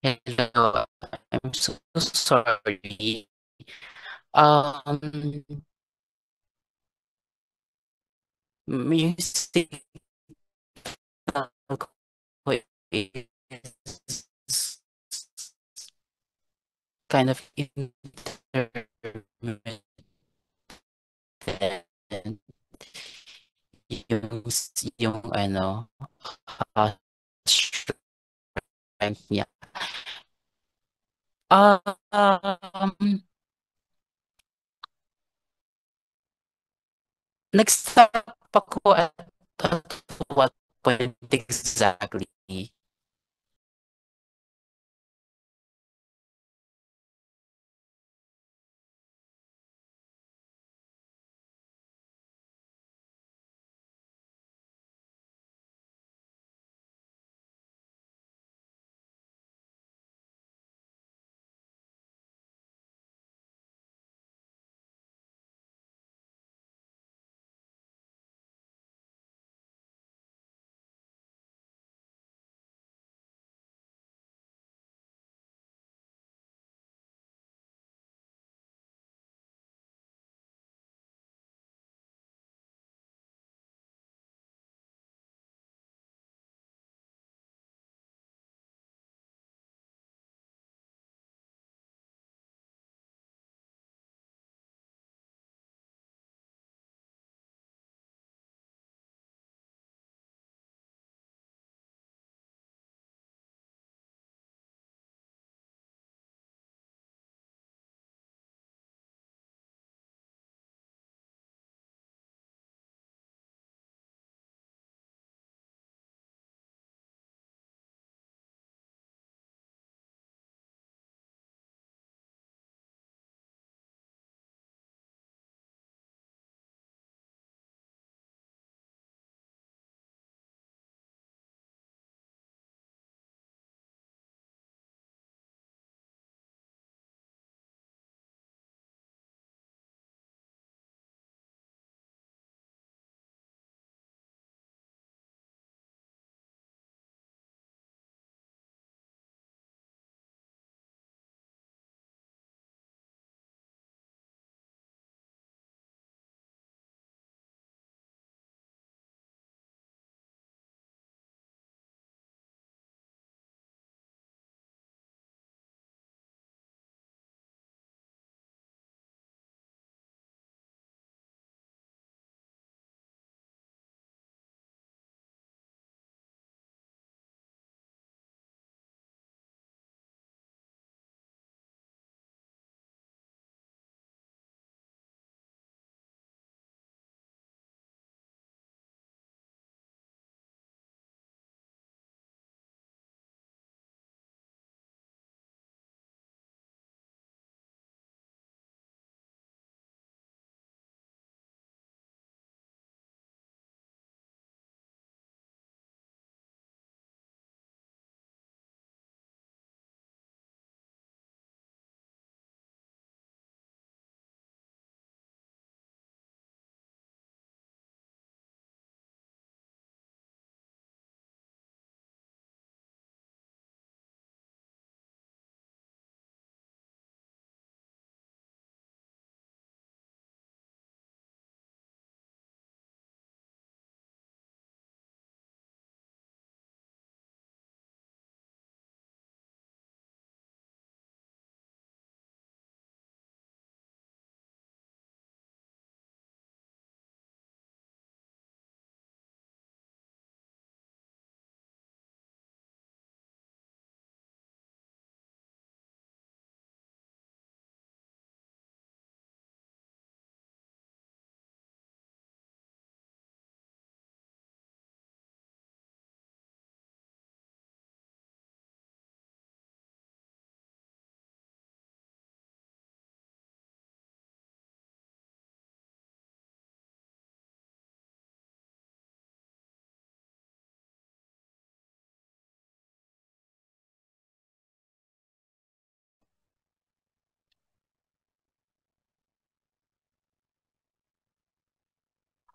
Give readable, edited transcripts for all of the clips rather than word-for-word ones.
Hello, I'm so sorry. Um, music is kind of intermittent. Yung ano, strength niya. Um, Nag-stop ako at what point exactly?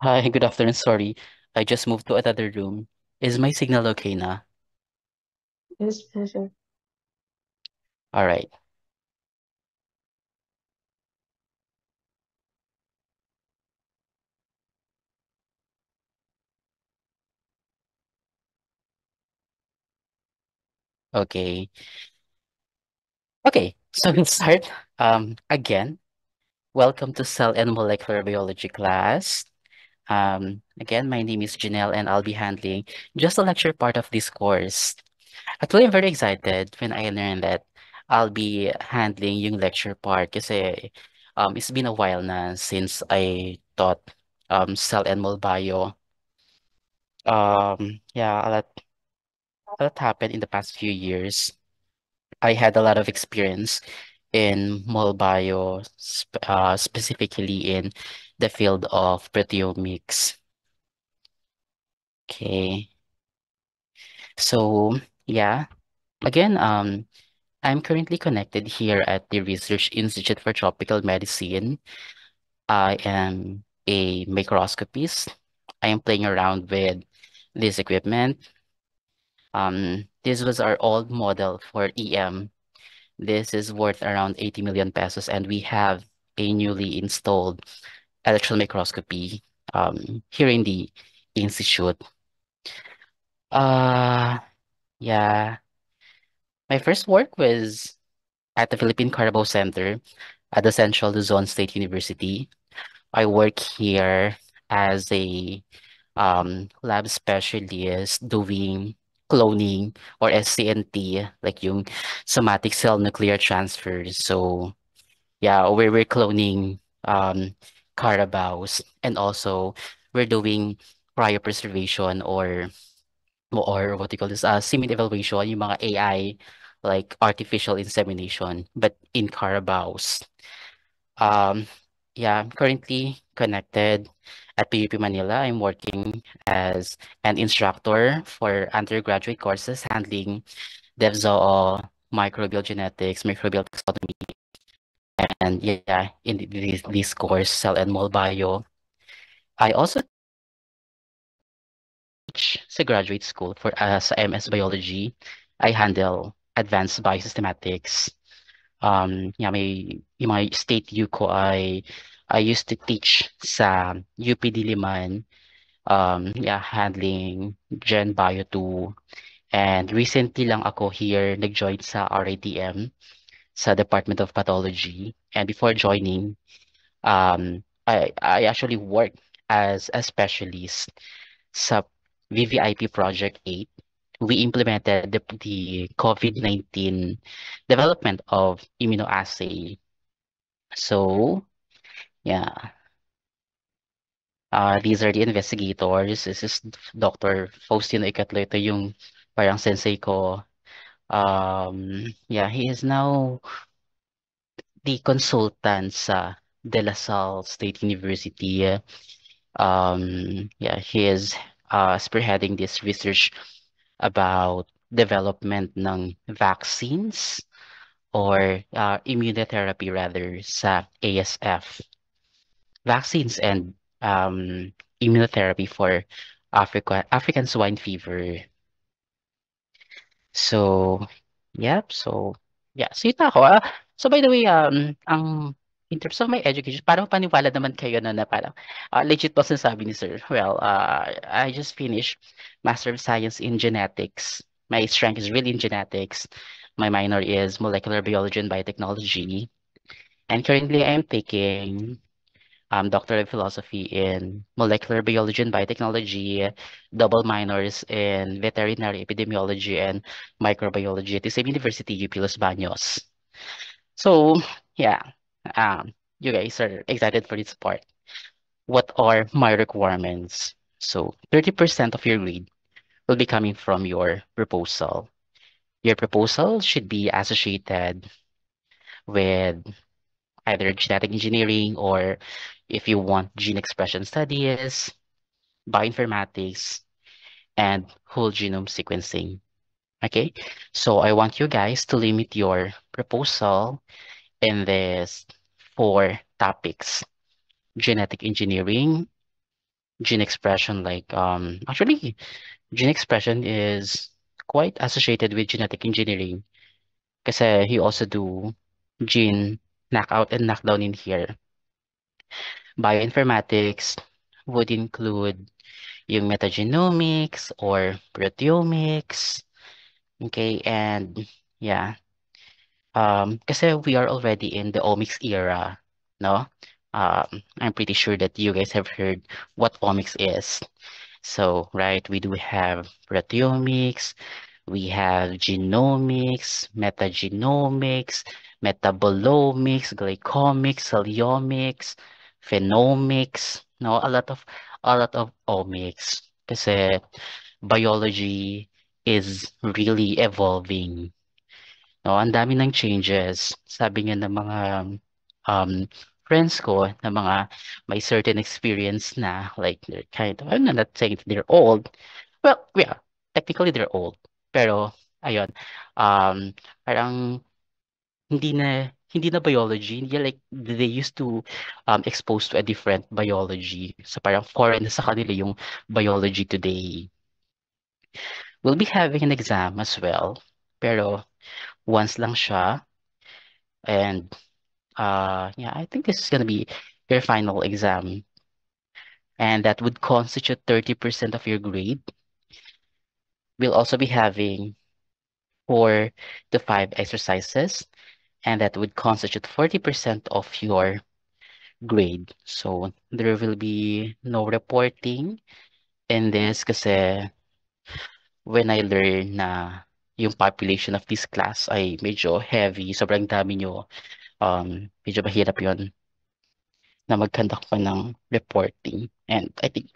Hi, good afternoon. Sorry, I just moved to another room. Is my signal okay na? Yes, pleasure. All right. Okay. Okay. So we'll start. Again, welcome to Cell and Molecular Biology class. Again, my name is Janelle, and I'll be handling just the lecture part of this course. Actually, I'm very excited when I learned that I'll be handling yung lecture part kasi it's been a while na since I taught Cell and Mol Bio. Yeah, a lot happened in the past few years. I had a lot of experience in Mol Bio, specifically in the field of proteomics. Okay, so yeah, again, I'm currently connected here at the Research Institute for Tropical Medicine. I am a microscopist. I am playing around with this equipment. This was our old model for EM. This is worth around 80 million pesos, and we have a newly installed electron microscopy here in the institute. Uh, yeah, my first work was at the Philippine Carabao Center at the Central Luzon State University. I work here as a lab specialist doing cloning or SCNT, like yung somatic cell nuclear transfers. So yeah, we're cloning carabaos, and also we're doing cryopreservation or what do you call this, semen evaluation, yung mga AI, like artificial insemination, but in carabaos. Um, yeah, I'm currently connected at PUP Manila. I'm working as an instructor for undergraduate courses handling DevZoo, microbial genetics, microbial taxonomy, and yeah, in this course, cell and mol bio. I also teach sa graduate school for sa MS Biology. I handle advanced biosystematics. Yeah, yung my state U ko I used to teach sa UP Diliman, yeah, handling Gen Bio 2. And recently lang ako here nag-join sa RITM sa Department of Pathology. And before joining, I actually worked as a specialist sa VVIP Project 8. We implemented the COVID-19 development of immunoassay. So, yeah, these are the investigators. This is Dr. Faustino Ikatlo. Ito yung parang sensei ko. Yeah, he is now the consultant sa De La Salle State University. Yeah, he is spearheading this research about development ng vaccines or immunotherapy rather sa ASF. Vaccines and immunotherapy for African swine fever. So, yep. So, yeah. So, yun ako. So, by the way, in terms of my education, parang paniwala naman kayo na parang legit po sinasabi ni sir. Well, I just finished Master of Science in Genetics. My strength is really in genetics. My minor is molecular biology and biotechnology. And currently, I'm taking Doctor of Philosophy in Molecular Biology and Biotechnology, double minors in Veterinary Epidemiology and Microbiology at the same University, UP Los Baños. So, yeah, you guys are excited for this part. What are my requirements? So, 30% of your grade will be coming from your proposal. Your proposal should be associated with either genetic engineering or if you want gene expression studies, bioinformatics, and whole genome sequencing. Okay, so I want you guys to limit your proposal in this four topics: genetic engineering, gene expression, like actually gene expression is quite associated with genetic engineering. Kasi he also do gene knockout and knockdown in here. Bioinformatics would include yung metagenomics or proteomics. Okay, and yeah, kasi we are already in the omics era, no? I'm pretty sure that you guys have heard what omics is. So, right, we do have proteomics, we have genomics, metagenomics, metabolomics, glycomics, celiomics, phenomics, no, a lot of omics. Kasi biology is really evolving. No, ang dami ng changes. Sabi nga ng mga um, friends ko na mga may certain experience na like they're kind of, I'm not saying they're old. Well, yeah, technically they're old. Pero ayun, um, parang hindi na biology. Hindi like they used to expose to a different biology. So parang foreign na sa kanila yung biology today. We'll be having an exam as well. Pero once lang siya. And yeah, I think this is gonna be your final exam, and that would constitute 30% of your grade. We'll also be having 4 to 5 exercises, and that would constitute 40% of your grade. So there will be no reporting in this kasi when I learn na yung population of this class ay medyo heavy, sobrang dami nyo, medyo mahirap yon na mag-conduct pa ng reporting. And I think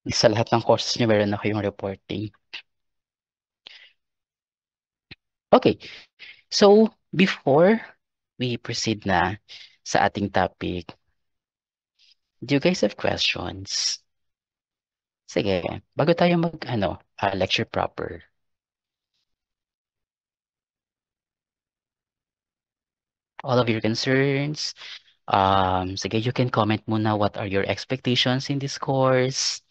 sa lahat ng courses niyo meron na kayong reporting. Okay, so before we proceed na sa ating topic, do you guys have questions? Sige, bago tayo mag lecture proper. All of your concerns, sige, you can comment muna what are your expectations in this course.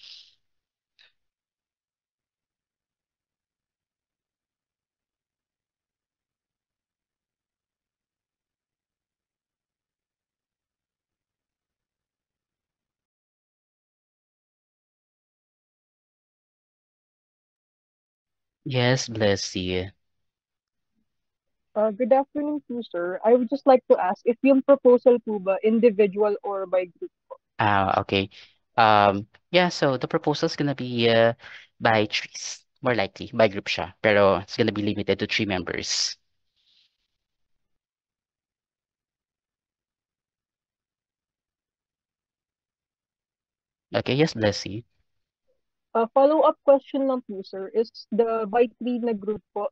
Yes, bless you. Good afternoon po, sir. I would just like to ask if yung proposal po ba individual or by group? Okay. Yeah, so the proposal is gonna be by threes, more likely, by group siya. Pero it's gonna be limited to 3 members. Okay, yes, bless you. Follow-up question lang po, sir, is the by three na group po,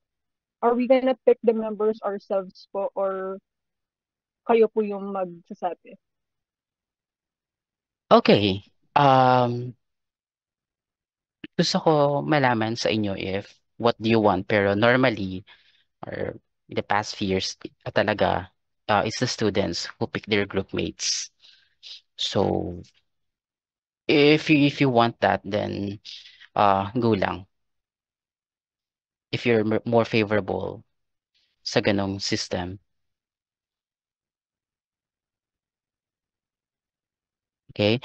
are we gonna pick the members ourselves po or kayo po yung magsasabi? Okay. Gusto ko malaman sa inyo if what do you want, pero normally, or in the past few years, talaga, it's the students who pick their group mates. So, if you want that, then go lang. If you're more favorable sa ganong system. Okay.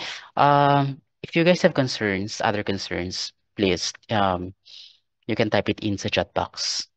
If you guys have concerns, other concerns, please, you can type it in sa chat box.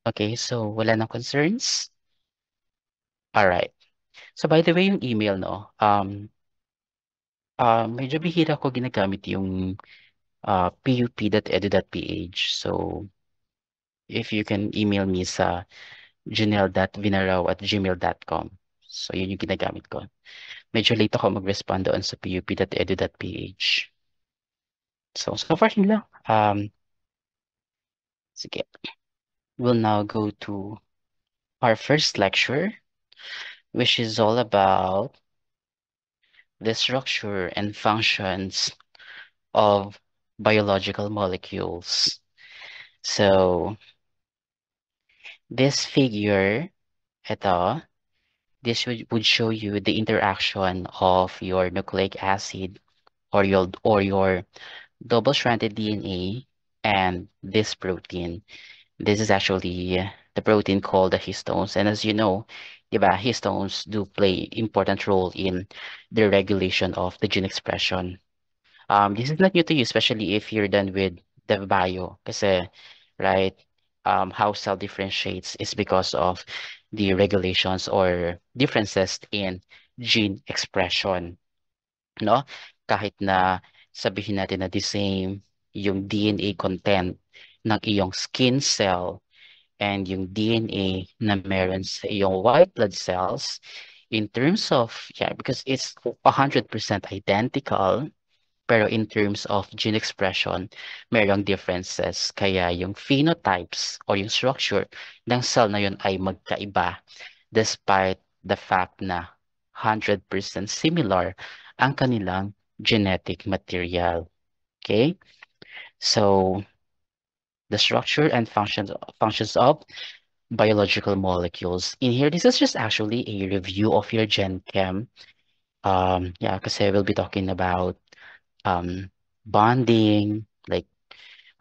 Okay, so wala nang concerns? Alright. So by the way, yung email, no, medyo bihira ko ginagamit yung pup.edu.ph. So, if you can email me sa janelle.vinaraw@gmail.com. So, yun yung ginagamit ko. Medyo late ako mag-respond doon sa pup.edu.ph. So far yun lang. Sige. We'll now go to our first lecture, which is all about the structure and functions of biological molecules. So, this figure, ito, this would show you the interaction of your nucleic acid or your double-stranded DNA and this protein. This is actually the protein called the histones. And as you know, diba, histones do play important role in the regulation of the gene expression. This is not new to you, especially if you're done with the bio. Kasi, right, how cell differentiates is because of the regulations or differences in gene expression, no? Kahit na sabihin natin na the same yung DNA content ng iyong skin cell and yung DNA na meron sa iyong white blood cells in terms of, yeah, because it's 100% identical, pero in terms of gene expression, merong differences. Kaya yung phenotypes o yung structure ng cell na yun ay magkaiba despite the fact na 100% similar ang kanilang genetic material. Okay? So, the structure and functions of biological molecules. In here, this is just actually a review of your Gen Chem. Yeah, kasi we'll be talking about bonding, like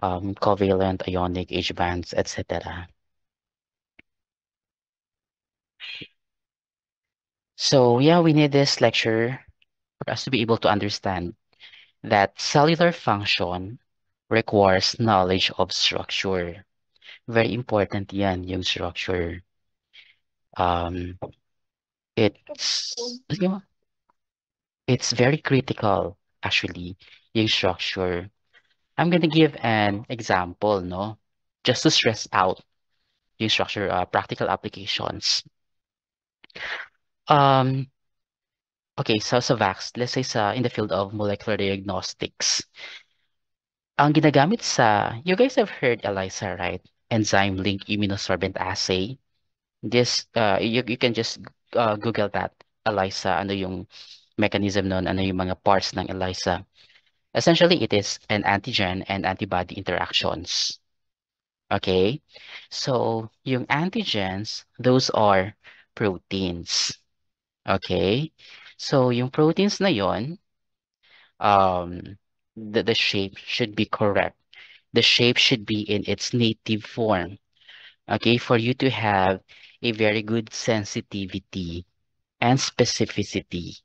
covalent, ionic, H bands, etc. So yeah, we need this lecture for us to be able to understand that cellular function requires knowledge of structure. Very important yan, yung structure. Um, it's, it's very critical, actually, yung structure. I'm gonna give an example, no? Just to stress out yung structure, practical applications. Um, okay, so sa VAX, let's say in the field of molecular diagnostics, ang ginagamit you guys have heard ELISA, right? Enzyme link immunosorbent assay. You can just Google that, ELISA, ano yung mechanism nun, ano yung mga parts ng ELISA. Essentially, it is an antigen and antibody interactions. Okay? So, yung antigens, those are proteins. Okay? So, yung proteins na yon, the shape should be correct. The shape should be in its native form. Okay? For you to have a very good sensitivity and specificity.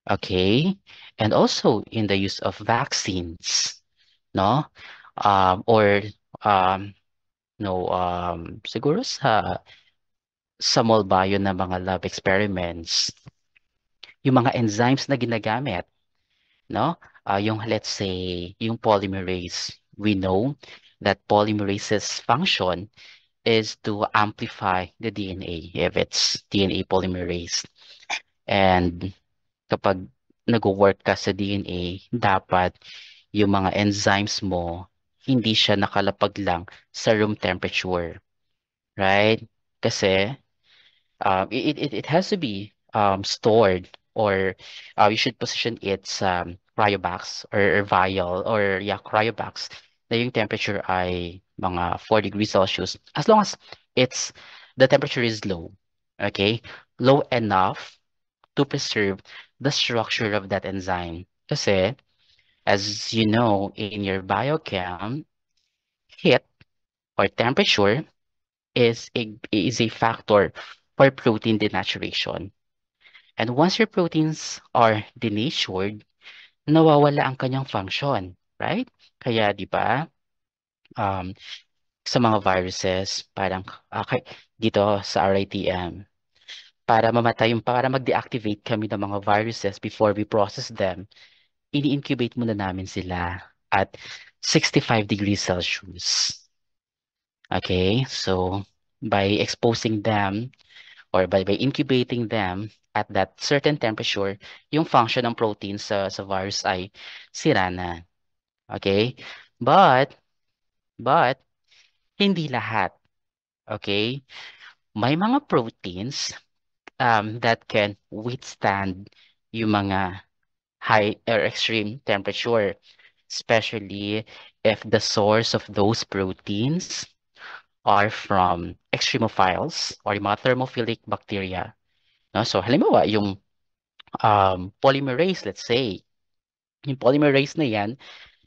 Okay? And also in the use of vaccines, no? Or no, siguro sa mall bio na mga lab experiments, yung mga enzymes na ginagamit, no? Yung let's say, yung polymerase, we know that polymerase's function is to amplify the DNA if it's DNA polymerase. And kapag nag-work ka sa DNA, dapat yung mga enzymes mo, hindi siya nakalapag lang sa room temperature. Right? Kasi it has to be stored, or you should position it sa cryobox or vial, or yeah, cryobox na yung temperature ay mga 4 degrees Celsius, as long as it's the temperature is low. Okay? Low enough to preserve the structure of that enzyme. Kasi, as you know, in your biochem, heat or temperature is a factor for protein denaturation. And once your proteins are denatured, nawawala ang kanyang function, right? Kaya, di ba, um, sa mga viruses, parang dito sa RITM, para mag-deactivate kami ng mga viruses before we process them, ini-incubate muna namin sila. at 65 degrees Celsius. Okay, so by exposing them or by incubating them at that certain temperature, yung function ng protein sa virus ay sira na. Okay? But, but, hindi lahat. Okay? May mga proteins that can withstand yung mga high or extreme temperature, especially if the source of those proteins are from extremophiles or yung mga thermophilic bacteria. No? So, halimbawa, yung polymerase, let's say, yung polymerase na yan,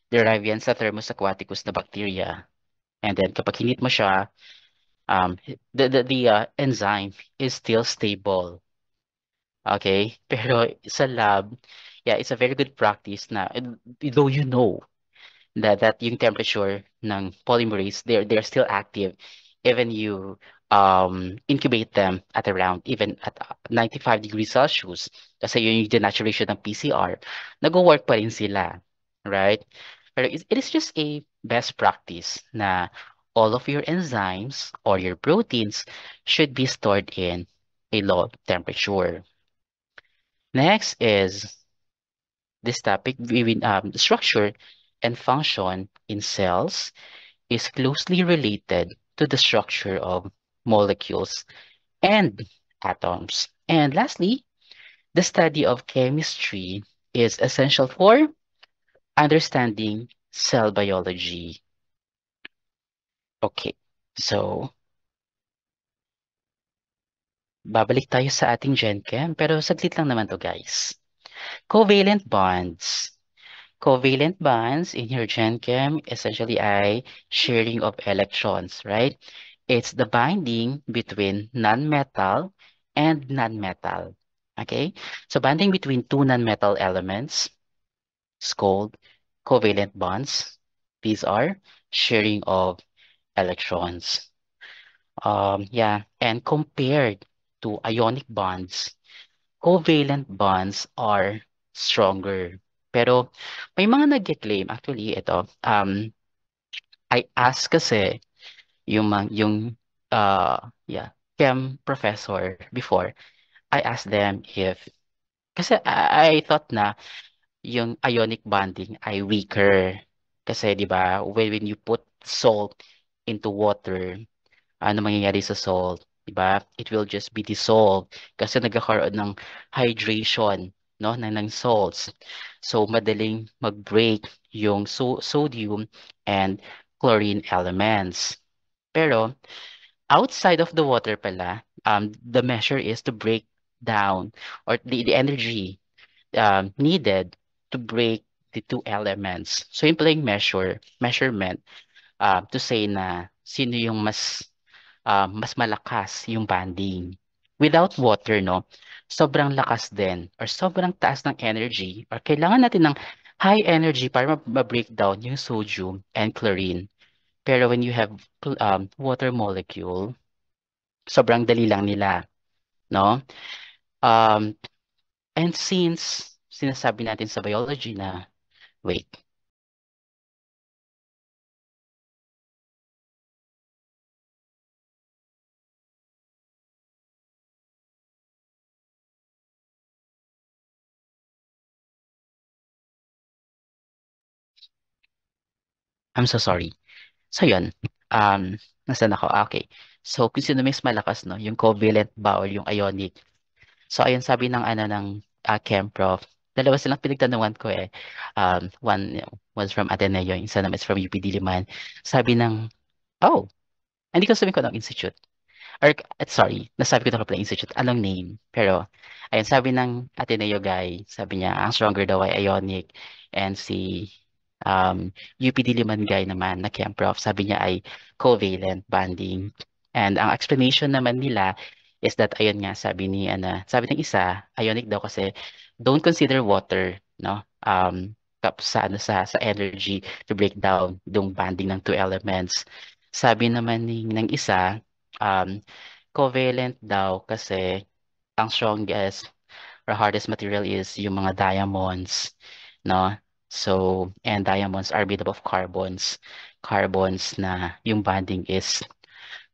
derive yan sa Thermus aquaticus na bacteria. And then, kapag hinit mo siya, the enzyme is still stable. Okay? Pero sa lab, yeah, it's a very good practice na, though you know that yung temperature ng polymerase, they're still active even you incubate them at around even at 95 degrees Celsius kasi yun yung denaturation ng PCR, nag-work pa rin sila, right? Pero it is just a best practice na all of your enzymes or your proteins should be stored in a low temperature. Next is this topic, structure and function in cells is closely related to the structure of molecules and atoms. And lastly, the study of chemistry is essential for understanding cell biology. Okay, so babalik tayo sa ating Gen Chem, pero saglit lang naman to guys. Covalent bonds. Covalent bonds in your Gen Chem essentially ay sharing of electrons, right? It's the binding between non-metal and non-metal. Okay? So bonding between two non-metal elements is called covalent bonds. These are sharing of electrons. Yeah, and compared to ionic bonds, covalent bonds are stronger. Pero may mga nag-claim, actually ito, I asked kasi yung yeah, chem professor before, I asked them if, kasi I thought na yung ionic bonding ay weaker. Kasi 'di ba, when you put salt into water, ano mangyayari sa salt, 'di ba? It will just be dissolved kasi nagkakaroon ng hydration, no, ng salts. So madaling mag-break yung sodium and chlorine elements. Pero outside of the water pala, the measure is to break down or the energy needed to break the two elements. So yung pala yung measurement to say na sino yung mas malakas yung bonding. Without water, no, sobrang lakas din or sobrang taas ng energy or kailangan natin ng high energy para ma-break down yung sodium and chlorine. Pero when you have water molecule, sobrang dali lang nila, no? Um, and since sinasabi natin sa biology na, wait, I'm so sorry. So yun, nasaan ako? Okay. So kung sino mas malakas, no, yung covalent ba or yung ionic. So ayun, sabi ng ano ng chem prof, dalawa silang pinagtanungan ko eh. One was from Ateneo, yung isa naman is from UP Diliman. Sabi ng, oh, hindi ko sabihin ko ng institute. Or, sorry, nasabi ko na pala institute, anong name. Pero, ayun, sabi ng Ateneo guy, sabi niya, ang stronger daw ay ionic. And si UP Diliman guy naman na chem prof, sabi niya ay covalent bonding. And ang explanation naman nila is that, ayun nga, sabi ng isa, ionic daw kasi, don't consider water, no? Sa energy to break down yung bonding ng two elements. Sabi naman ng isa, um, covalent daw kasi ang strongest or hardest material is yung mga diamonds, no? So, and diamonds are made up of carbons. Carbons na yung bonding is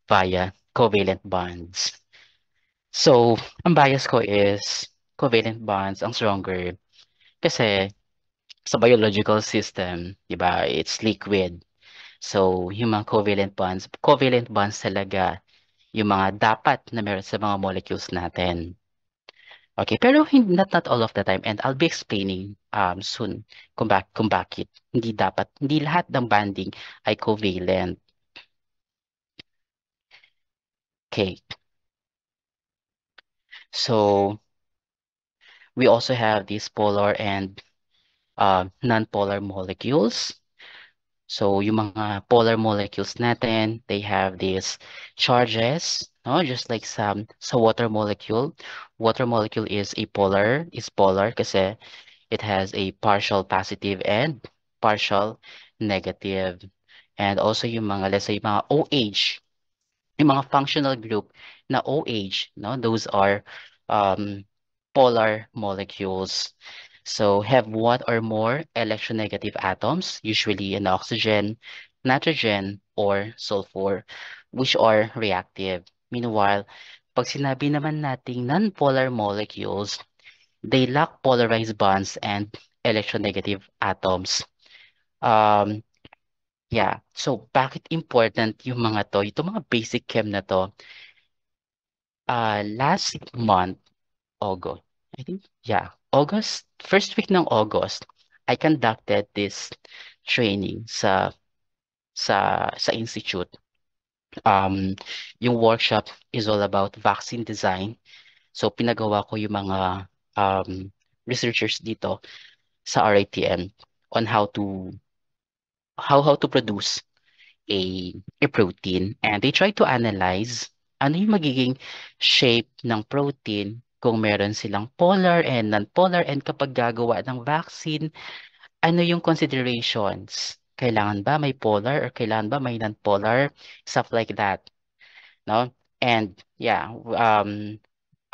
via covalent bonds. So, ang bias ko is covalent bonds ang stronger kasi sa biological system, 'di ba, it's liquid. So, yung mga covalent bonds talaga yung mga dapat na meron sa mga molecules natin. Okay, pero not all of the time and I'll be explaining soon kung bakit hindi lahat ng bonding ay covalent. Okay. So, we also have these polar and non-polar molecules. So, yung mga polar molecules natin, they have these charges, no? Just like sa water molecule. Water molecule is polar kasi it has a partial positive and partial negative. And also yung mga, let's say, mga OH, yung mga functional group na OH, no? Those are um, polar molecules. So have one or more electronegative atoms, usually in oxygen, nitrogen, or sulfur, which are reactive. Meanwhile, pag sinabi naman nating non-polar molecules, they lack polarized bonds and electronegative atoms. Um, yeah, so bakit important yung mga to, itong mga basic chem na to? Last month, August, I think, yeah, August, first week ng August, I conducted this training sa institute. Um, yung workshop is all about vaccine design. So pinagawa ko yung mga researchers dito sa RITM on how to produce a protein and they try to analyze ano yung magiging shape ng protein kung meron silang polar and non-polar and kapag gagawa ng vaccine, ano yung considerations? Kailangan ba may polar or kailangan ba may non-polar? Stuff like that, no? And yeah,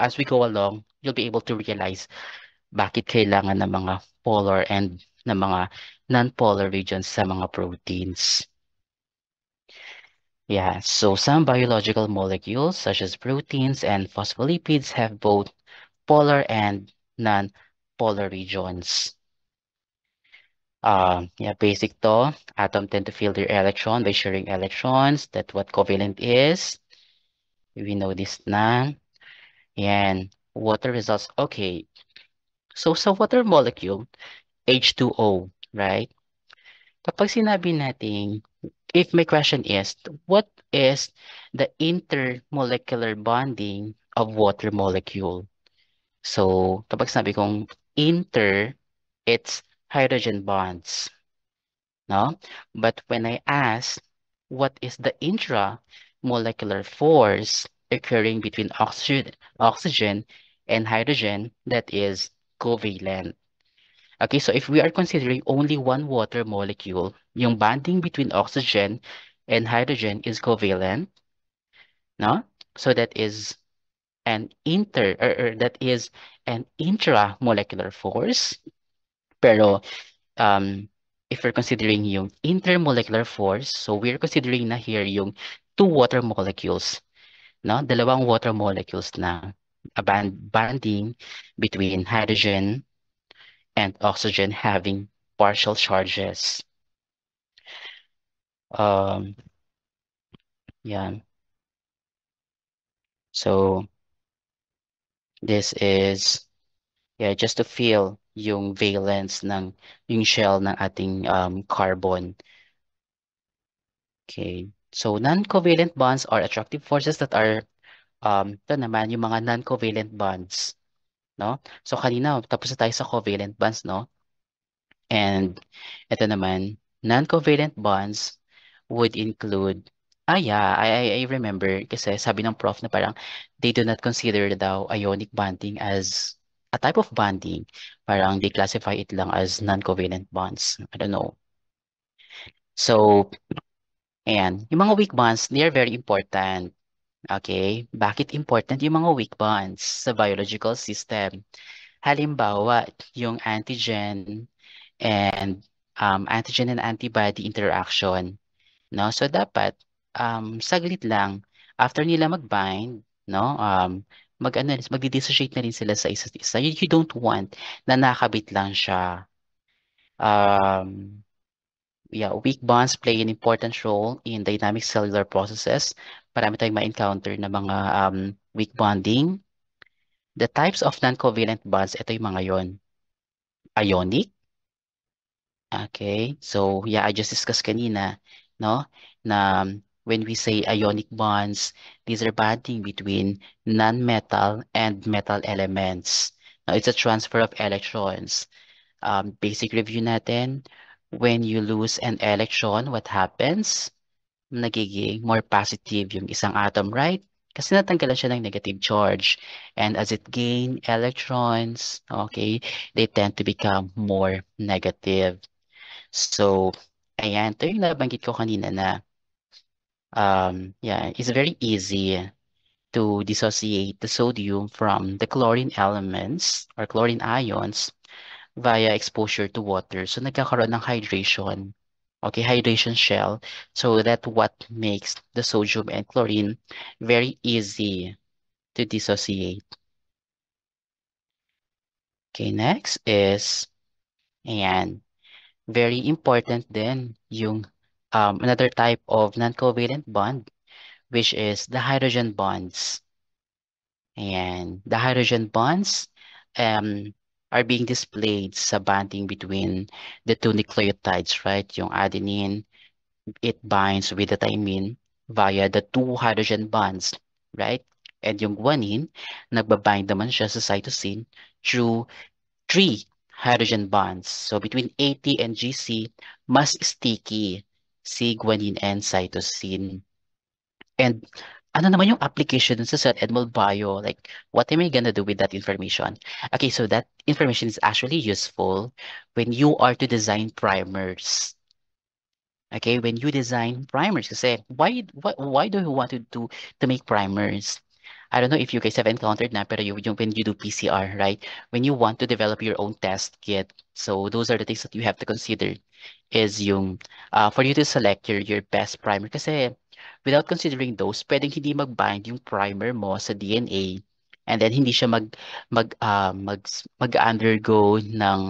as we go along, you'll be able to realize bakit kailangan ng mga polar and ng mga non-polar regions sa mga proteins. Yeah, so some biological molecules, such as proteins and phospholipids, have both polar and non-polar regions. Yeah, basic to. Atom tend to fill their electron by sharing electrons. That's what covalent is. We know this na. And water results. Okay, so sa water molecule, H2O, right? Kapag sinabi natin, if my question is, what is the intermolecular bonding of water molecule? So, kapag sabi kong inter, it's hydrogen bonds, no? But when I ask, what is the intramolecular force occurring between oxygen and hydrogen, that is covalent. Okay, so if we are considering only one water molecule, yung bonding between oxygen and hydrogen is covalent, no? So that is that is an intramolecular force. Pero if we're considering yung intermolecular force, so we're considering na here yung two water molecules, no? Dalawang water molecules na bonding between hydrogen and oxygen having partial charges. Um, yeah. So this is, yeah, just to feel yung valence ng yung shell ng ating carbon. Okay. So non-covalent bonds are attractive forces that are ito naman yung mga non-covalent bonds, no? So kanina tapos na tayo sa covalent bonds, no? And ito naman, non-covalent bonds would include, yeah, I remember kasi sabi ng prof na parang they do not consider daw ionic bonding as a type of bonding. Parang they classify it lang as non-covalent bonds. I don't know. So, and yung mga weak bonds, they are very important. Okay? Bakit important yung mga weak bonds sa biological system? Halimbawa, yung antigen and antigen and antibody interaction, no? So dapat saglit lang after nila mag-bind, no? Mag-ano, magdi-dissociate na rin sila sa isa't isa. You don't want na nakabit lang siya. Um, yeah, weak bonds play an important role in dynamic cellular processes. Marami tayong ma-encounter na mga weak bonding. The types of non-covalent bonds, ito yung mga yon. Ionic. Okay. So, yeah, I just discussed kanina, no? Na when we say ionic bonds, these are bonding between non-metal and metal elements. Now, it's a transfer of electrons. Basic review natin, when you lose an electron, what happens? Nagiging more positive yung isang atom, right? Kasi natanggalan siya ng negative charge. And as it gain electrons, okay, they tend to become more negative. So, ayan, ito yung nabanggit ko kanina na, yeah, it's very easy to dissociate the sodium from the chlorine elements or chlorine ions via exposure to water. So, nagkakaroon ng hydration. Okay, hydration shell. So, that what makes the sodium and chlorine very easy to dissociate. Okay, next is, ayan, very important then yung another type of non-covalent bond, which is the hydrogen bonds. And the hydrogen bonds um, are being displayed sa bonding between the two nucleotides, right? Yung adenine, it binds with the thymine via the two hydrogen bonds, right? And yung guanine, nagbabind naman siya sa cytosine through three hydrogen bonds. So between AT and GC, mas sticky si guanine and cytosine. And ano naman yung application dun sa Cell Edmol Bio? Like, what am I gonna do with that information? Okay, so that information is actually useful when you are to design primers. Okay, when you design primers, kasi why do you want to make primers? I don't know if you guys have encountered na, pero yung when you do PCR, right? When you want to develop your own test kit, so those are the things that you have to consider is yung for you to select your best primer. Kasi without considering those, pwedeng hindi mag-bind yung primer mo sa DNA and then hindi siya mag-undergo ng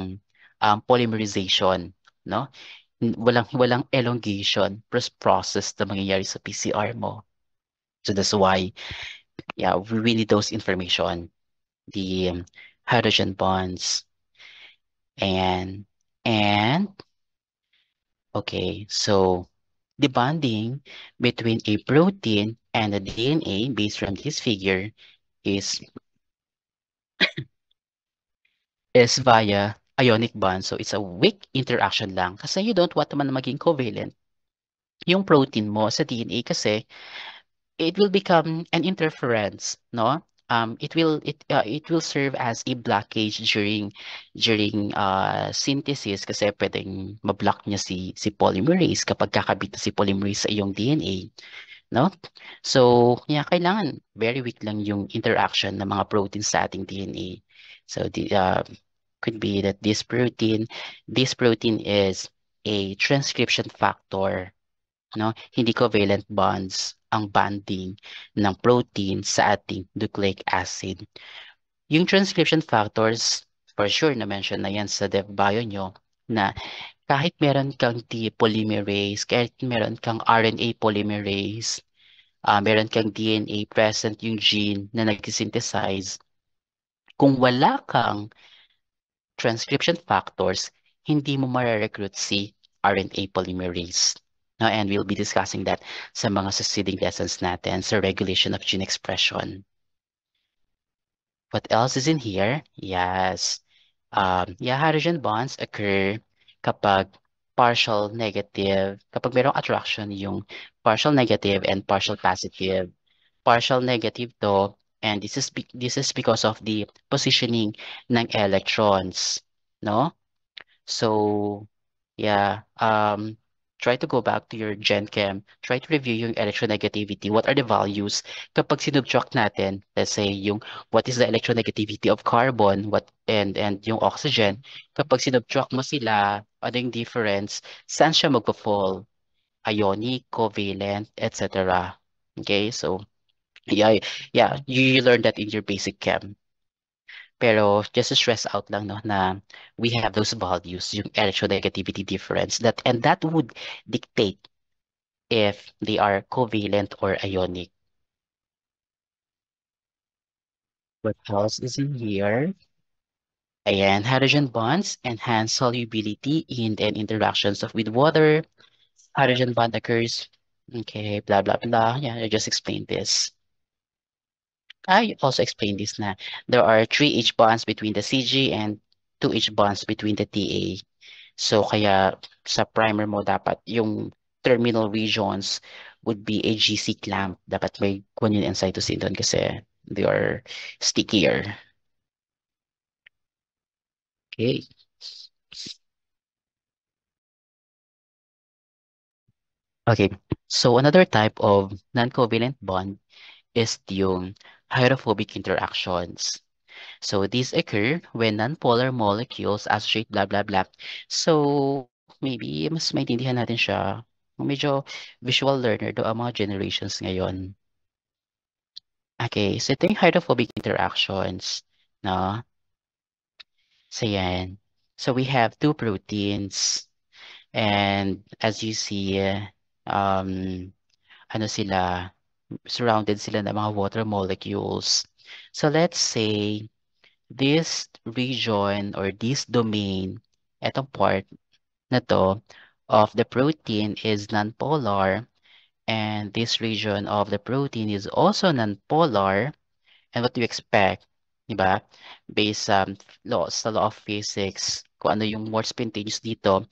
polymerization, no? Walang elongation process na mangyayari sa PCR mo. So that's why, yeah, we need those information, the hydrogen bonds and and okay, so the bonding between a protein and the DNA based from this figure is is via ionic bond. So it's a weak interaction lang kasi you don't want naman na maging covalent yung protein mo sa DNA kasi it will become an interference, no? It will serve as a blockage during synthesis kasi pwedeng ma-block niya si polymerase kapag kakabit na si polymerase sa iyong DNA, no? So, yeah, kailangan very weak lang yung interaction ng mga proteins sa ating DNA. So, could be that this protein is a transcription factor, no? Hindi covalent bonds ang bonding ng protein sa ating nucleic acid. Yung transcription factors, for sure, na-mention na yan sa DevBio nyo, na kahit meron kang T polymerase, kahit meron kang RNA polymerase, meron kang DNA present yung gene na nag-synthesize, kung wala kang transcription factors, hindi mo ma-recruit si RNA polymerase. No, and we'll be discussing that sa mga succeeding lessons natin sa regulation of gene expression. What else is in here? Yes. Yeah, hydrogen bonds occur kapag partial negative, kapag mayroong attraction yung partial negative and partial positive. Partial negative to, and this is because of the positioning ng electrons, no? So, yeah, try to go back to your Gen Chem, try to review yung electronegativity. What are the values? Kapag sinubtract natin, let's say yung what is the electronegativity of carbon, what and yung oxygen, kapag sinubtract mo sila, ano yung difference, saan siya magpo-fall? Ionic, covalent, etc. Okay, so yeah, yeah, you learn that in your basic chem. Pero just to stress out lang no na we have those values, yung electronegativity difference that would dictate if they are covalent or ionic. What else is in here? Ayan, hydrogen bonds enhance solubility in and interactions of with water. Hydrogen bond occurs. Okay, blah blah blah. Yeah, I just explained this. I also explained this na there are 3 H bonds between the Cg and 2 H bonds between the Ta. So kaya sa primer mo dapat yung terminal regions would be a GC clamp. Dapat may guanine and cytosine doon kasi they are stickier. Okay. Okay. So another type of non-covalent bond is yung hydrophobic interactions. So these occur when nonpolar molecules associate blah blah blah. So maybe mas maintindihan natin siya. Medyo visual learner do ang mga generations ngayon. Okay, so ito yung hydrophobic interactions, no? So yan. So we have 2 proteins and as you see, um, ano sila, surrounded sila ng mga water molecules. So let's say this region or this domain, etong part na to of the protein is nonpolar and this region of the protein is also nonpolar. And what do you expect? Diba? Based sa law of physics, kung ano yung more spontaneous dito,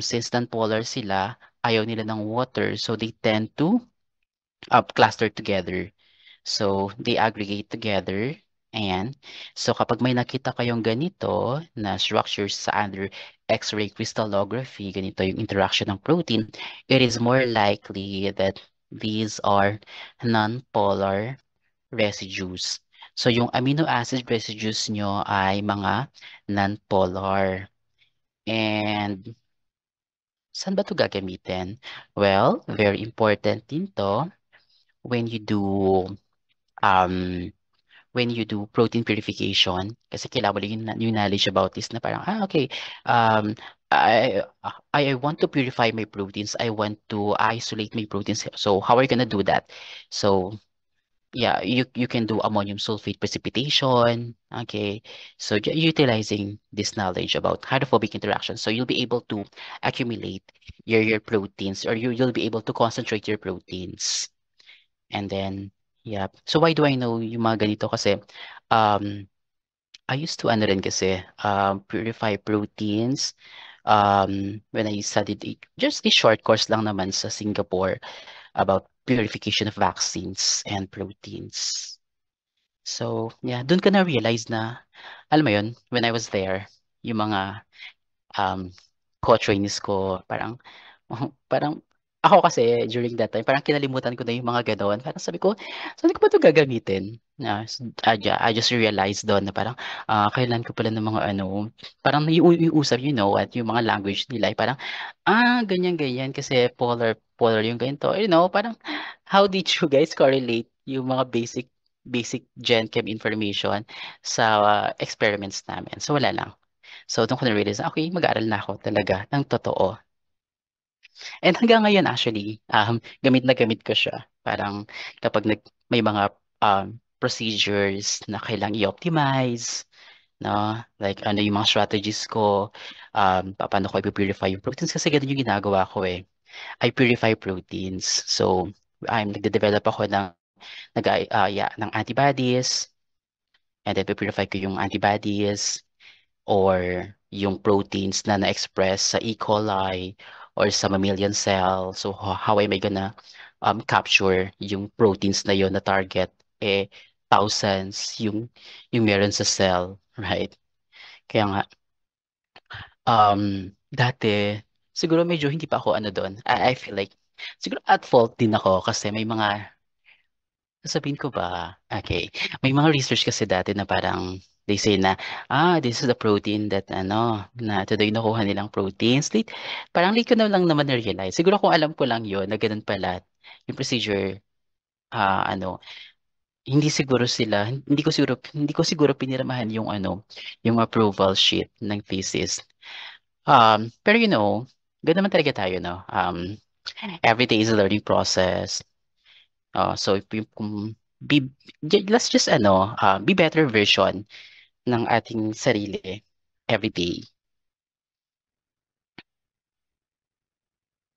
since nonpolar sila, ayaw nila ng water, so they tend to cluster together. So, they aggregate together. And so kapag may nakita kayong ganito na structures sa under X-ray crystallography, ganito yung interaction ng protein, it is more likely that these are non-polar residues. So yung amino acid residues nyo ay mga non-polar. And saan ba ito gagamitin? Well, very important din to when you do um protein purification kasi kailangan mo lang yung knowledge about this na parang okay, um I I want to purify my proteins, I want to isolate my proteins, so how are you gonna do that? So yeah, you can do ammonium sulfate precipitation. Okay, so utilizing this knowledge about hydrophobic interactions, so you'll be able to accumulate your proteins, or you'll be able to concentrate your proteins. And then yeah, so why do I know yung mga ganito? Kasi um I used to ano rin kasi purify proteins when I studied just a short course lang naman sa Singapore about purification of vaccines and proteins. So, yeah, dun ko na realize na, alam mo yun, when I was there, yung mga um, co-trainees ko, parang, parang, ako kasi during that time, parang kinalimutan ko na yung mga gano'n. Parang sabi ko, saan ko ba ito gagamitin? I just realized doon na parang, kailan ko pala ng mga ano, parang yung usap, what, yung mga language nila, ay parang, ganyan-ganyan, kasi polar yung ganito. Parang, how did you guys correlate yung mga basic Gen Chem information sa experiments namin? So, wala lang. So, doon ko na-realize na, okay, mag-aaral na ako talaga ng totoo. And hanggang ngayon actually, gamit na gamit ko siya. Parang kapag may mga procedures na kailangang i-optimize, no? Like ano yung mga strategies ko, paano ko i-purify yung proteins kasi ganun yung ginagawa ko eh. I purify proteins. So, nagde-develop ako ng antibodies, and then purify ko yung antibodies or yung proteins na na-express sa E. coli or sa mammalian cell. So, how am I gonna capture yung proteins na yon na target? Thousands yung meron sa cell, right? Kaya nga, dati, siguro medyo hindi pa ako ano doon. I feel like siguro at fault din ako kasi may mga sasabihin ko ba? Okay. May mga research kasi dati na parang they say na, this is the protein that ano, na ito daw yung nakuha nilang proteins. Late, parang late ko na lang naman na-realize. Siguro kung alam ko lang yun, na ganun pala, yung procedure, ano, hindi siguro sila, hindi ko siguro pinirmahan yung ano, yung approval sheet ng thesis. Pero ganoon naman talaga tayo, no? Every day is a learning process. So if you, kung be, let's just be better version ng ating sarili every day.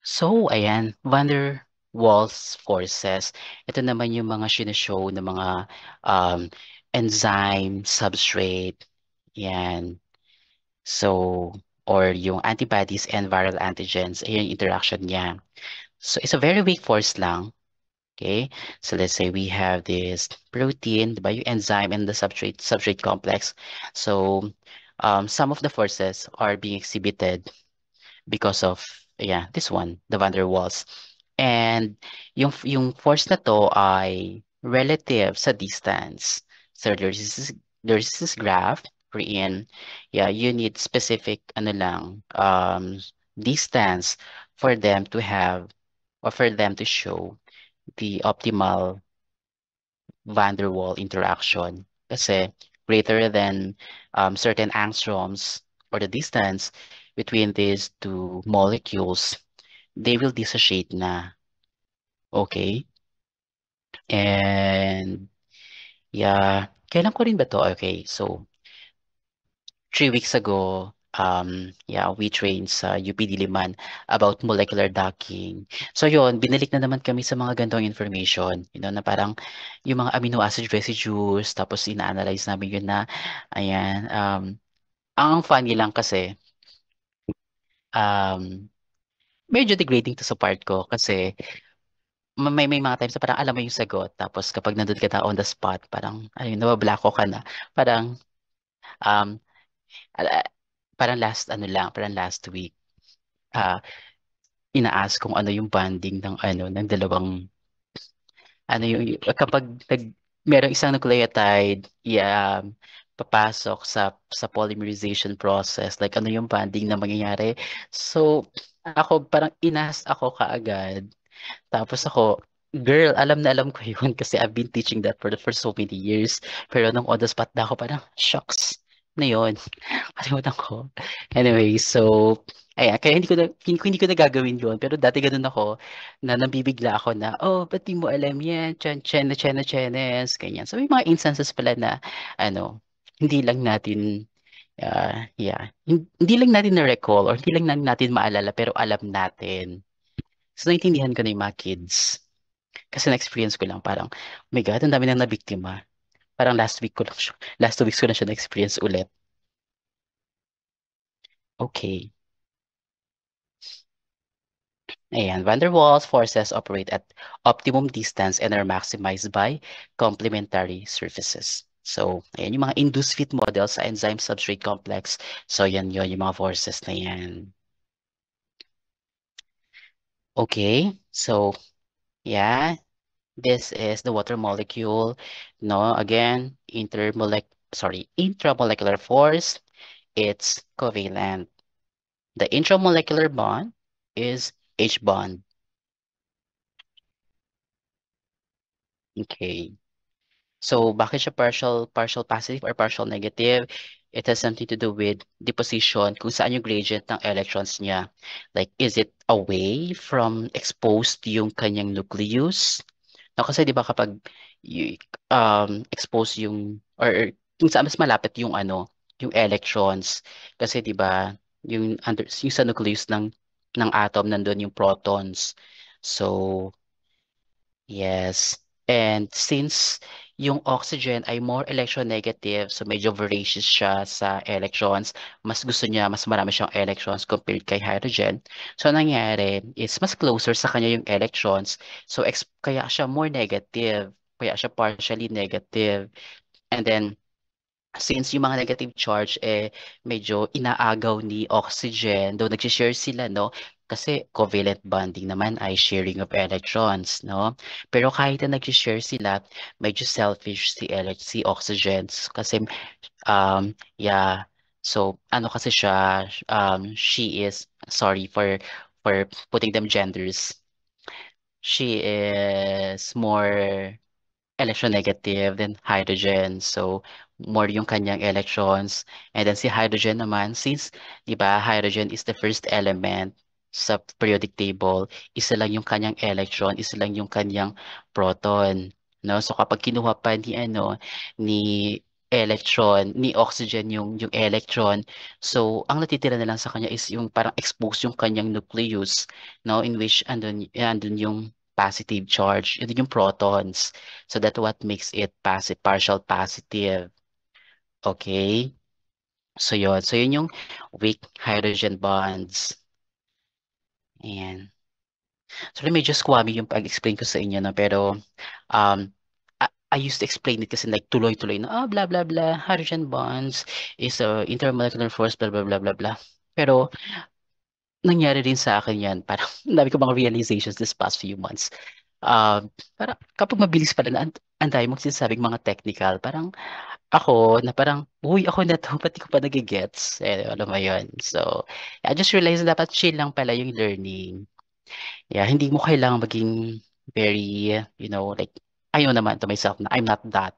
So, ayan, Van der Waals forces. Ito naman yung mga sineshow ng mga um, enzyme, substrate, yan. So, or yung antibodies and viral antigens, ayan yung interaction niya. So, it's a very weak force lang. Okay, so let's say we have this protein, the yung enzyme and the substrate complex. So, some of the forces are being exhibited because of this one, the van der Waals. And yung force na to ay relative sa distance. So there's this graph wherein you need specific ano lang distance for them to have or for them to show the optimal van der Waal interaction. Kasi greater than certain angstroms or the distance between these two molecules, they will dissociate na. Okay? And kailan ko rin ba to? Okay, so 3 weeks ago, we trained sa UP Diliman about molecular docking. So yun, binalik na naman kami sa mga gantong information, na parang yung mga amino acid residues, tapos ina-analyze namin yun na, ayan, ang funny lang kasi, um, medyo degrading to sa part ko kasi may mga times na parang alam mo yung sagot, tapos kapag nandun ka na on the spot, parang, ayun, nabablako ka na. Parang, um, ala- parang last week, ah, ina-ask kung ano yung bonding ng dalawang kapag merong isang nucleotide papasok sa polymerization process, like ano yung bonding na mangyayari. So ako parang inas ako kaagad. Tapos ako, girl, alam na alam ko yun kasi I've been teaching that for so many years. Pero nung on the spot na ako, parang, shucks, na yun. Kalimutan ko. Anyway, so, ayan, kaya hindi ko na gagawin yun. Pero dati ganun ako, na nabibigla ako na, ba't di mo alam yan? Chenes, ganyan. So, may mga instances pala na, hindi lang natin, hindi lang natin na-recall or hindi lang natin maalala, pero alam natin. So, naintindihan ko na yung mga kids. Kasi na-experience ko lang, parang, oh my God, ang dami nang nabiktima. Parang last 2 weeks ko na siya na-experience ulit. Okay. Ayan, van der Waals forces operate at optimum distance and are maximized by complementary surfaces. So, ayan yung mga induced fit models sa enzyme substrate complex. So, yan yun, yung mga forces na yan. Okay, so, this is the water molecule. No, again, intramolecular force, it's covalent. The intramolecular bond is H bond. Okay. So, bakit siya partial positive or partial negative? It has something to do with the position, kung saan yung gradient ng electrons niya. Like, is it away from exposed yung kanyang nucleus? No, kasi 'di ba kapag y expose yung or kung saan mas malapit yung electrons kasi 'di ba yung sa nucleus ng atom nandun yung protons. So, yes. And since yung oxygen ay more electronegative, so medyo voracious siya sa electrons, mas gusto niya, mas marami siyang electrons compared kay hydrogen. So, ang nangyari is mas closer sa kanya yung electrons. So, kaya siya more negative, kaya siya partially negative. And then, since yung mga negative charge medyo inaagaw ni oxygen, though nag-share sila, no? Kasi covalent bonding naman ay sharing of electrons, no? Pero kahit na nag-share sila, medyo selfish si oxygen kasi yeah. So ano kasi siya, she is, sorry for putting them genders. She is more electronegative than hydrogen. So, more yung kanyang electrons. And then si hydrogen naman, since, di ba, hydrogen is the first element sa periodic table, isa lang yung kanyang electron, isa lang yung kanyang proton. No? So, kapag kinuha pa ni ni oxygen yung electron, so ang natitira na lang sa kanya is yung parang expose yung kanyang nucleus, no, in which andun yung positive charge, yun yung protons. So that's what makes it passive, partial positive. Okay? So yun. So yun yung weak hydrogen bonds. Ayan. Sorry, medyo squammy yung pag-explain ko sa inyo, no? Pero, um, I used to explain it kasi like tuloy-tuloy na, blah, blah, blah, hydrogen bonds is a intermolecular force, blah, blah, blah, blah, blah. Pero, nangyari rin sa akin yan. Parang, ang dami ko mga realizations this past few months. Parang, kapag mabilis pala na, ang dami mong sinasabing mga technical, parang, ako na parang, uy, ako na to, pati ko pa nagigets. Alam mo yun. So, I just realized na dapat chill lang pala yung learning. Yeah, hindi mo kailangan maging very, like, I know naman to myself na I'm not that.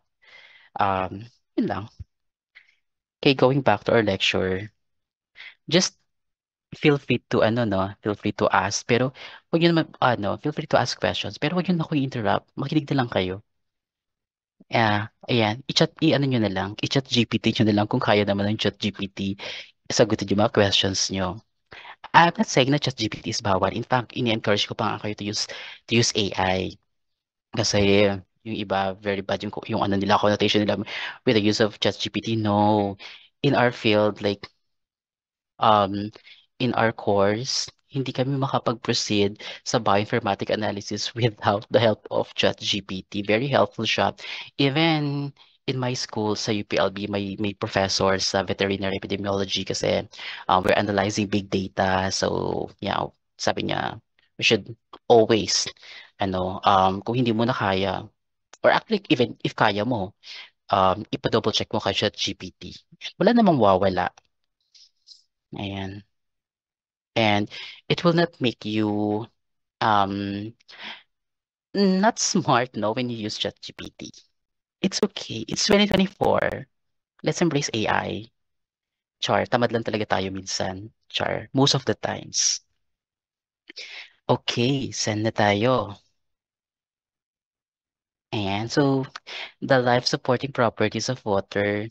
Yun lang. Okay, going back to our lecture, just feel free to, feel free to ask. Pero, wag yun naman, feel free to ask questions. Pero wag yun ako i-interrupt. Makinig na lang kayo. Ayan, i-ano nyo na lang, i-chat GPT nyo na lang kung kaya naman ng chat GPT, sagutin yung mga questions nyo. I'm not saying na chat GPT is bawal. In fact, ini-encourage ko pa nga kayo to use AI. Kasi yung iba, very bad yung ano nila, connotation nila with the use of chat GPT. No. In our field, like, um, in our course, hindi kami makapag-proceed sa bioinformatic analysis without the help of ChatGPT. Very helpful siya. Even in my school sa UPLB, may professor sa veterinary epidemiology kasi we're analyzing big data. So, yeah, sabi niya, we should always, kung hindi mo na kaya, or actually even if kaya mo, ipa-double check mo kay ChatGPT. Wala namang wawala. Ayan. And it will not make you um not smart, no, when you use ChatGPT. It's okay. It's 2024. Let's embrace AI. Char, tamad lang talaga tayo minsan. Char, most of the times. Okay, send na tayo. And so, the life supporting properties of water.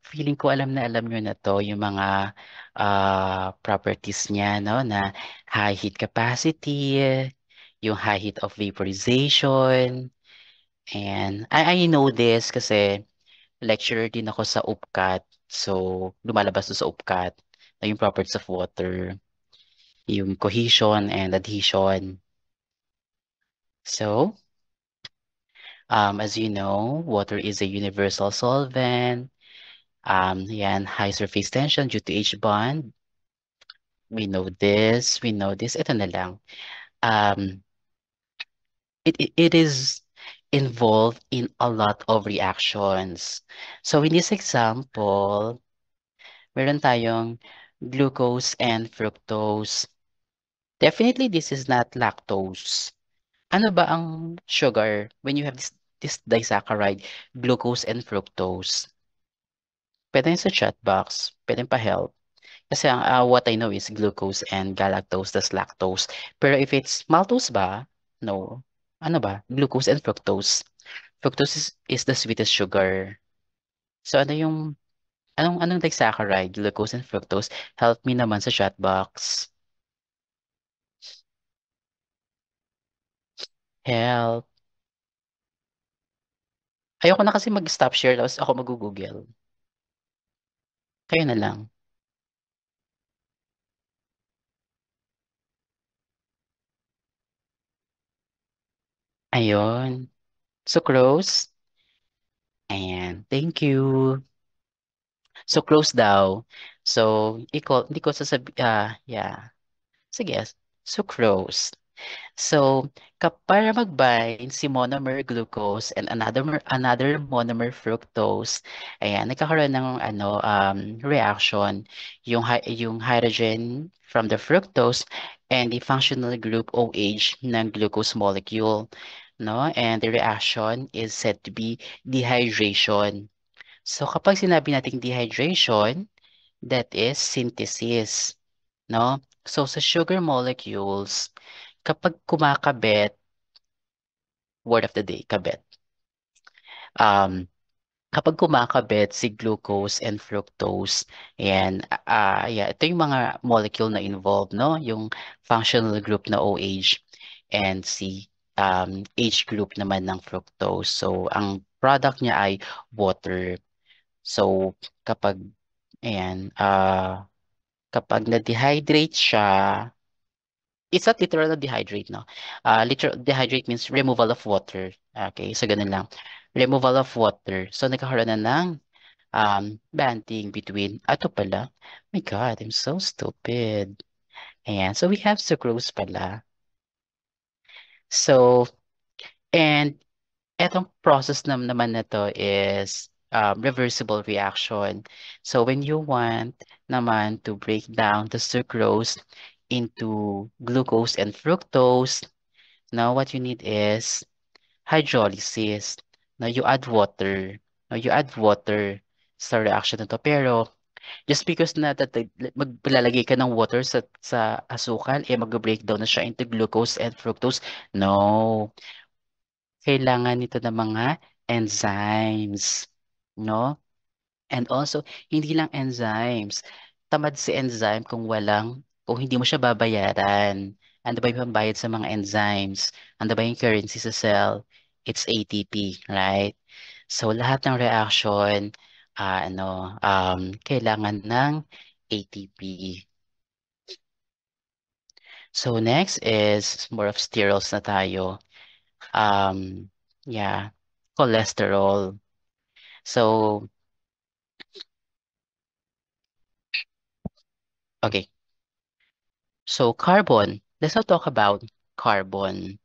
Feeling ko alam na alam nyo na to, yung mga properties niya, no, na high heat capacity, yung high heat of vaporization. And I know this kasi lecturer din ako sa UPCAT. So, lumalabas doon sa UPCAT na yung properties of water, yung cohesion and adhesion. So, as you know, water is a universal solvent. Yan, high surface tension due to H bond. We know this, we know this. Ito na lang. Um, it is involved in a lot of reactions. So in this example, meron tayong glucose and fructose. Definitely, this is not lactose. Ano ba ang sugar when you have this disaccharide, glucose and fructose? Pwede yun sa chat box. Pwede pa-help. Kasi what I know is glucose and galactose, that's lactose. Pero if it's maltose ba? No. Ano ba? Glucose and fructose. Fructose is the sweetest sugar. So ano yung, anong disaccharide, glucose and fructose? Help me naman sa chat box. Help. Ayoko na kasi mag-stop share tapos ako mag-google. Kayo na lang. Ayun. Sucrose. Ayan, thank you. So, close daw. So, hindi ko yeah. Sige, sucrose. So, para mag-bind si monomer glucose and another monomer fructose, ayan, nagkakaroon ng reaction yung hydrogen from the fructose and the functional group OH ng glucose molecule, no? And the reaction is said to be dehydration. So, kapag sinabi nating dehydration, that is synthesis, no? So, sa sugar molecules, kapag kumakabit, word of the day, kabit. Um, kapag kumakabit si glucose and fructose, ayan, yeah, ito yung mga molecule na involved, no? Yung functional group na OH and si H group naman ng fructose. So, ang product niya ay water. So, kapag, ayan, kapag na-dehydrate siya, it's not literal na dehydrate, no? Literal dehydrate means removal of water. Okay, so ganun lang. Removal of water. So nagkakaroon na ng banding between, ato pala. My God, I'm so stupid. Ayan, so we have sucrose pala. So, and etong process naman na to is reversible reaction. So when you want naman to break down the sucrose into glucose and fructose, now what you need is hydrolysis. Now you add water. Now you add water sa reaction na to. Pero just because na maglalagay ka ng water sa asukal, eh mag-breakdown na siya into glucose and fructose. No. Kailangan nito ng mga enzymes. No? And also, hindi lang enzymes. Tamad si enzyme kung hindi mo siya babayaran. Ano ba yung pambayad sa mga enzymes? Ano ba yung currency sa cell? It's ATP, right? So, lahat ng reaction, kailangan ng ATP. So, next is more of sterols na tayo. Um, yeah, cholesterol. So, okay. So carbon, let's now talk about carbon.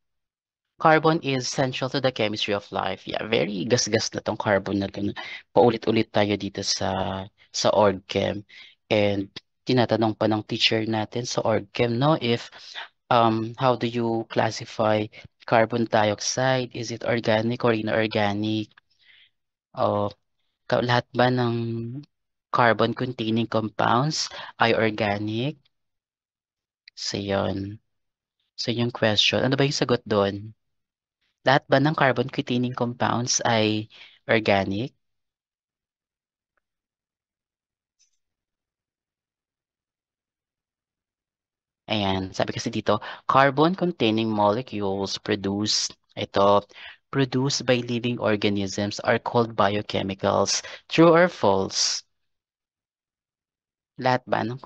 Carbon is central to the chemistry of life. Yeah, very gas-gas na tong carbon na to. Paulit-ulit tayo dito sa org chem. And tinatanong pa ng teacher natin sa org chem, no, if how do you classify carbon dioxide? Is it organic or inorganic? O lahat ba ng carbon containing compounds ay organic? So yun. So yung question, ano ba yung sagot doon? Lahat ba ng carbon-containing compounds ay organic? Ayan, sabi kasi dito, carbon-containing molecules produced by living organisms are called biochemicals. True or false? Lahat ba ng